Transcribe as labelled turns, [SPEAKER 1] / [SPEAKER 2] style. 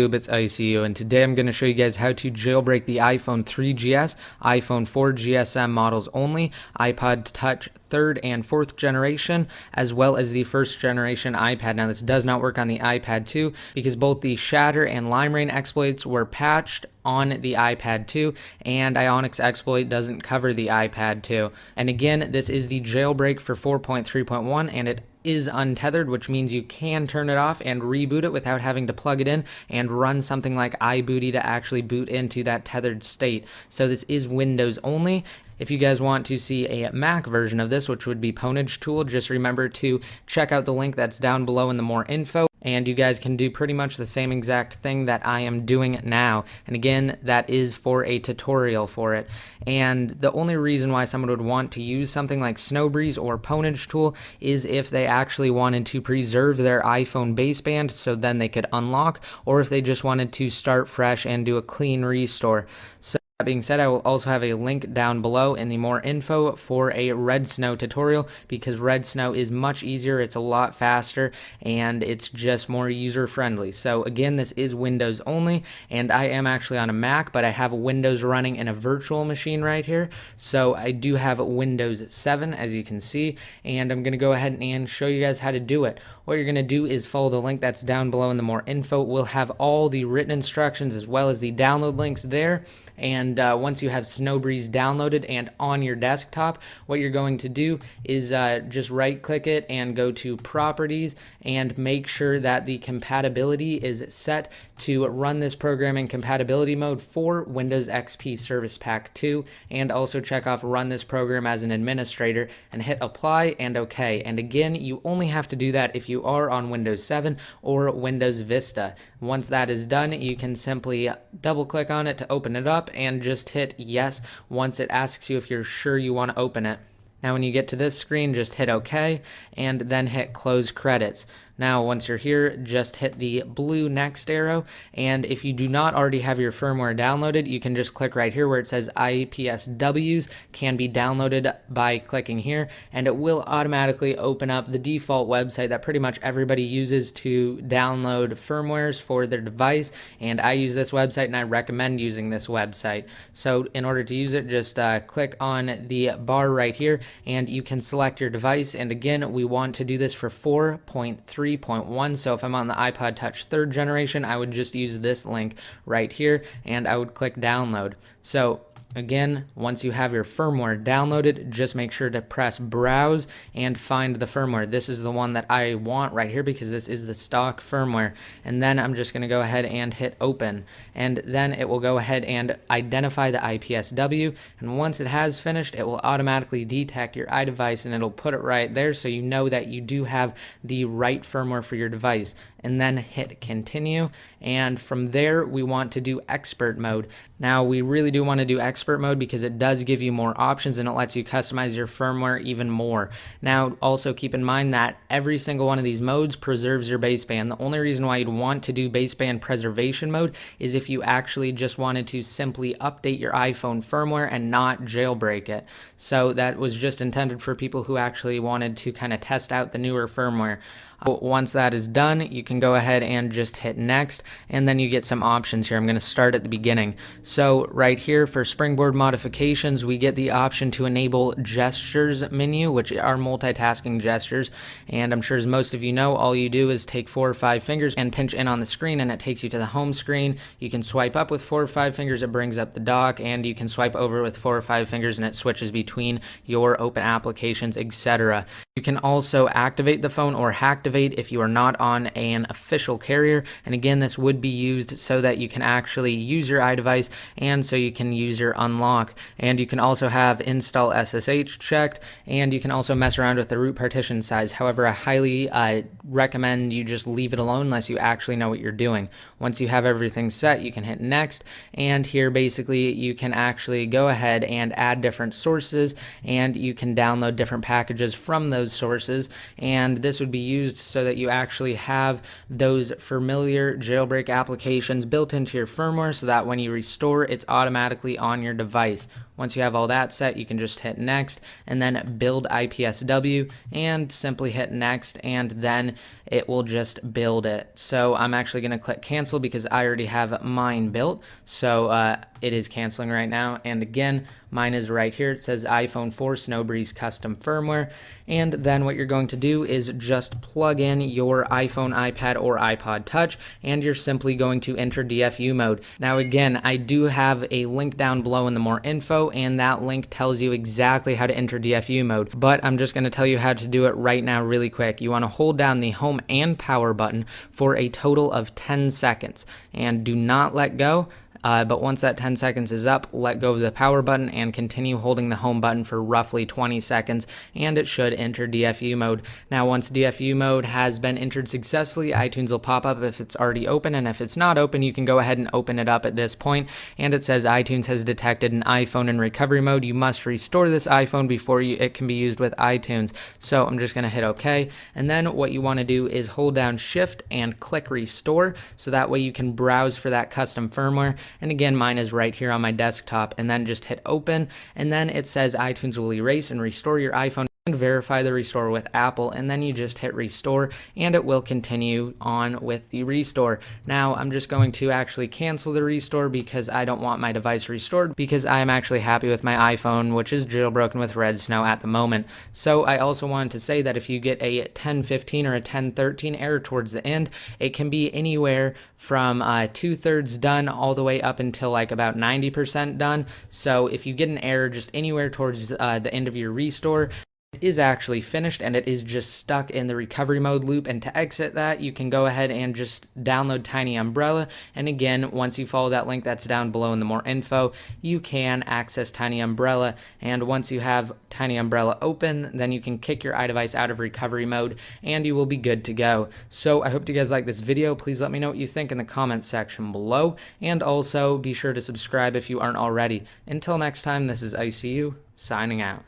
[SPEAKER 1] It's ICU, and today I'm going to show you guys how to jailbreak the iPhone 3GS, iPhone 4 GSM models only, iPod Touch 3rd and 4th generation, as well as the 1st generation iPad. Now this does not work on the iPad 2 because both the Shatter and Lime Rain exploits were patched on the iPad 2, and Ionix exploit doesn't cover the iPad 2. And again, this is the jailbreak for 4.3.1, and it is untethered, which means you can turn it off and reboot it without having to plug it in and run something like iBooty to actually boot into that tethered state. So this is Windows only. If you guys want to see a Mac version of this, which would be Pwnage Tool, just remember to check out the link that's down below in the more info, and you guys can do pretty much the same exact thing that I am doing now. And again, that is for a tutorial for it. And the only reason why someone would want to use something like Snowbreeze or Pwnage Tool is if they actually wanted to preserve their iPhone baseband so then they could unlock, or if they just wanted to start fresh and do a clean restore. So that being said, I will also have a link down below in the more info for a Red Snow tutorial, because Red Snow is much easier, it's a lot faster, and it's just more user friendly. So again, this is Windows only, and I am actually on a Mac, but I have Windows running in a virtual machine right here. So I do have Windows 7, as you can see, and I'm going to go ahead and show you guys how to do it. What you're going to do is follow the link that's down below in the more info. We'll have all the written instructions as well as the download links there. And once you have Snowbreeze downloaded and on your desktop, what you're going to do is just right click it and go to Properties and make sure that the compatibility is set to run this program in compatibility mode for Windows XP Service Pack 2, and also check off Run this program as an administrator and hit Apply and OK. And again, you only have to do that if you are on Windows 7 or Windows Vista. Once that is done, you can simply double click on it to open it up and just hit yes once it asks you if you're sure you want to open it. Now when you get to this screen, just hit OK and then hit Close Credits. Now once you're here, just hit the blue next arrow, and if you do not already have your firmware downloaded, you can just click right here where it says IPSWs can be downloaded by clicking here, and it will automatically open up the default website that pretty much everybody uses to download firmwares for their device, and I use this website and I recommend using this website. So in order to use it, just click on the bar right here and you can select your device, and again we want to do this for 4.3.1. So if I'm on the iPod Touch 3rd generation, I would just use this link right here and I would click download. So again, once you have your firmware downloaded, just make sure to press browse and find the firmware. This is the one that I want right here because this is the stock firmware. And then I'm just going to go ahead and hit open, and then it will go ahead and identify the IPSW, and once it has finished, it will automatically detect your iDevice and it'll put it right there so you know that you do have the right firmware for your device. And then hit continue, and from there we want to do expert mode. Now we really do want to do expert mode because it does give you more options and it lets you customize your firmware even more. Now also keep in mind that every single one of these modes preserves your baseband. The only reason why you'd want to do baseband preservation mode is if you actually just wanted to simply update your iPhone firmware and not jailbreak it. So that was just intended for people who actually wanted to kind of test out the newer firmware. Once that is done, you can go ahead and just hit next, and then you get some options here. I'm going to start at the beginning. So right here for Springboard modifications, we get the option to enable gestures menu, which are multitasking gestures, and I'm sure as most of you know, all you do is take 4 or 5 fingers and pinch in on the screen and it takes you to the home screen. You can swipe up with 4 or 5 fingers, it brings up the dock, and you can swipe over with 4 or 5 fingers and it switches between your open applications, etc. You can also activate the phone or hacktivate if you are not on an official carrier, and again this would be used so that you can actually use your iDevice and so you can use your unlock. And you can also have install SSH checked, and you can also mess around with the root partition size. However, I highly recommend you just leave it alone unless you actually know what you're doing. Once you have everything set, you can hit next, and here basically you can actually go ahead and add different sources, and you can download different packages from those those sources, and this would be used so that you actually have those familiar jailbreak applications built into your firmware so that when you restore, it's automatically on your device. Once you have all that set, you can just hit next and then build IPSW and simply hit next, and then it will just build it. So I'm actually going to click cancel because I already have mine built. So it is canceling right now. And again, mine is right here. It says iPhone 4 Snowbreeze custom firmware. And then what you're going to do is just plug in your iPhone, iPad, or iPod Touch, and you're simply going to enter DFU mode. Now again, I do have a link down below in the more info, and that link tells you exactly how to enter DFU mode, but I'm just going to tell you how to do it right now really quick. You want to hold down the home and power button for a total of 10 seconds, and do not let go. But once that 10 seconds is up, let go of the power button and continue holding the home button for roughly 20 seconds, and it should enter DFU mode. Now, once DFU mode has been entered successfully, iTunes will pop up if it's already open, and if it's not open, you can go ahead and open it up at this point, and it says iTunes has detected an iPhone in recovery mode. You must restore this iPhone before it can be used with iTunes. So I'm just going to hit OK, and then what you want to do is hold down Shift and click Restore, so that way you can browse for that custom firmware. And again, mine is right here on my desktop, and then just hit open, and then it says iTunes will erase and restore your iPhone and verify the restore with Apple, and then you just hit restore and it will continue on with the restore. Now I'm just going to actually cancel the restore because I don't want my device restored, because I am actually happy with my iPhone, which is jailbroken with Red Snow at the moment. So I also wanted to say that if you get a 1015 or a 1013 error towards the end, it can be anywhere from 2/3 done all the way up until like about 90% done. So if you get an error just anywhere towards the end of your restore, it is actually finished and it is just stuck in the recovery mode loop. And to exit that, you can go ahead and just download Tiny Umbrella. And again, once you follow that link that's down below in the more info, you can access Tiny Umbrella. And once you have Tiny Umbrella open, then you can kick your iDevice out of recovery mode and you will be good to go. So I hope you guys like this video. Please let me know what you think in the comments section below, and also be sure to subscribe if you aren't already. Until next time, this is ICU signing out.